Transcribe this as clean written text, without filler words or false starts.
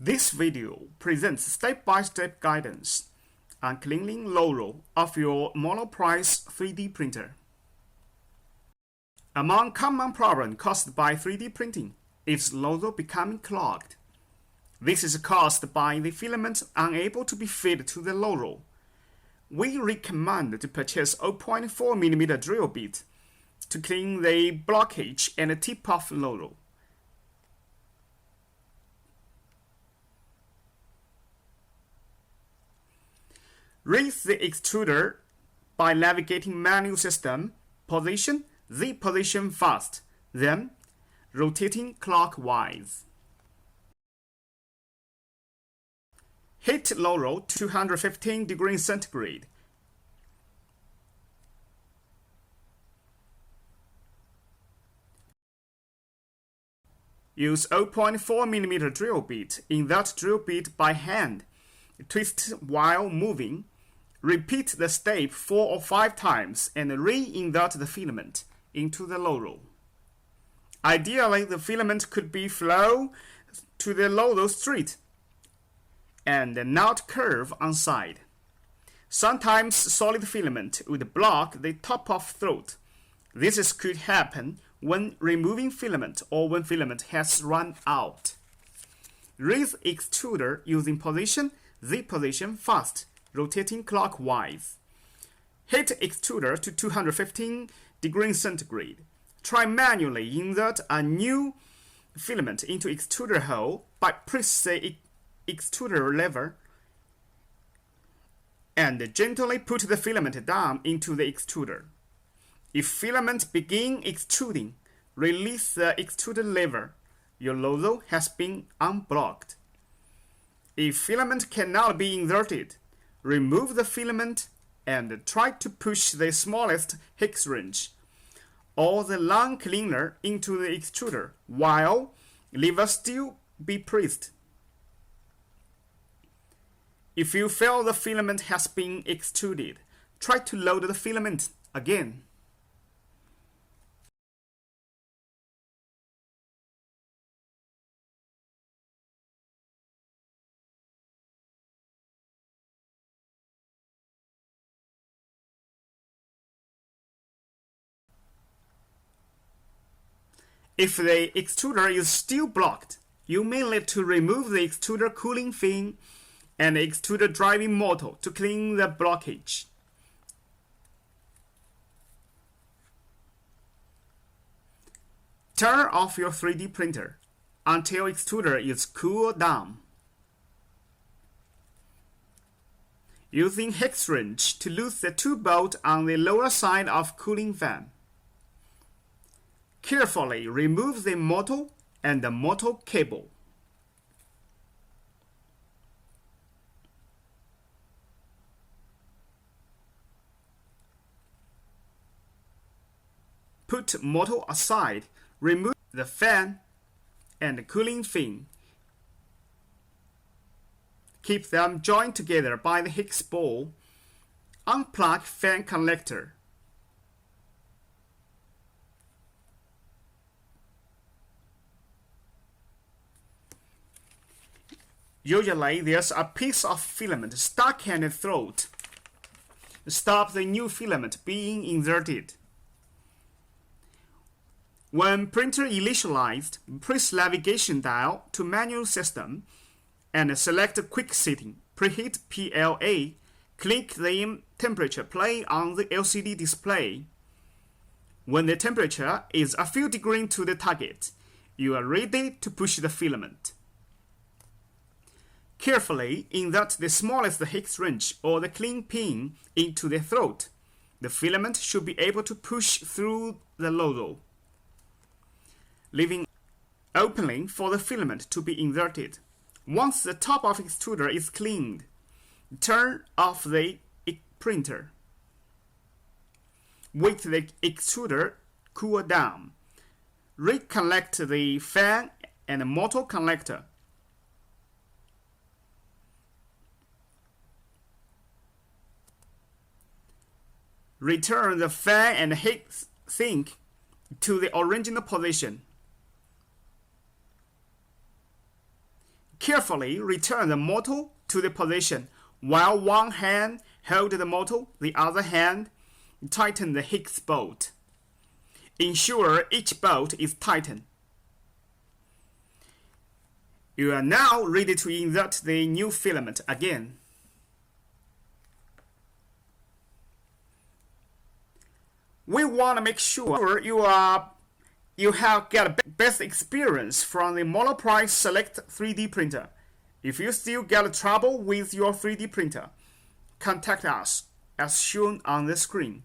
This video presents step-by-step guidance on cleaning nozzle of your Monoprice 3D printer. Among common problems caused by 3D printing is nozzle becoming clogged. This is caused by the filament unable to be fed to the nozzle. We recommend to purchase 0.4 mm drill bit to clean the blockage and the tip of nozzle. Raise the extruder by navigating menu system, position, Z position first, then rotating clockwise. Heat nozzle 215 degrees centigrade. Use 0.4 mm drill bit. Insert drill bit by hand. Twist while moving. Repeat the step 4 or 5 times and re-insert the filament into the nozzle. Ideally, the filament could be flow to the nozzle straight and not curve on side. Sometimes solid filament would block the top of throat. This could happen when removing filament or when filament has run out. Raise extruder using position, Z position first, rotating clockwise. Heat extruder to 215 degrees centigrade. Try manually insert a new filament into extruder hole by press the extruder lever and gently put the filament down into the extruder. If filament begin extruding, release the extruder lever. Your nozzle has been unblocked. If filament cannot be inserted, remove the filament and try to push the smallest hex wrench or the lung cleaner into the extruder while lever still be pressed. If you feel the filament has been extruded, try to load the filament again. If the extruder is still blocked, you may need to remove the extruder cooling fin and the extruder driving motor to clean the blockage. Turn off your 3D printer until extruder is cooled down. Using hex wrench to loose the 2 bolts on the lower side of cooling fan. Carefully remove the motor and the motor cable. Put motor aside, remove the fan and the cooling fin. Keep them joined together by the hex ball. Unplug fan connector. Usually, there's a piece of filament stuck in the throat. Stop the new filament being inserted. When printer initialized, press navigation dial to manual system and select quick setting, preheat PLA. Click the temperature plate on the LCD display. When the temperature is a few degrees to the target, you are ready to push the filament. Carefully insert the smallest hex wrench or the clean pin into the throat. The filament should be able to push through the nozzle, leaving opening for the filament to be inserted. Once the top of extruder is cleaned, turn off the printer. Wait the extruder cool down. Reconnect the fan and motor connector. Return the fan and heat sink to the original position. Carefully return the motor to the position. While one hand hold the motor, the other hand tighten the hex bolt. Ensure each bolt is tightened. You are now ready to insert the new filament again. We want to make sure you have get best experience from the Monoprice Select 3D printer. If you still get trouble with your 3D printer, contact us as shown on the screen.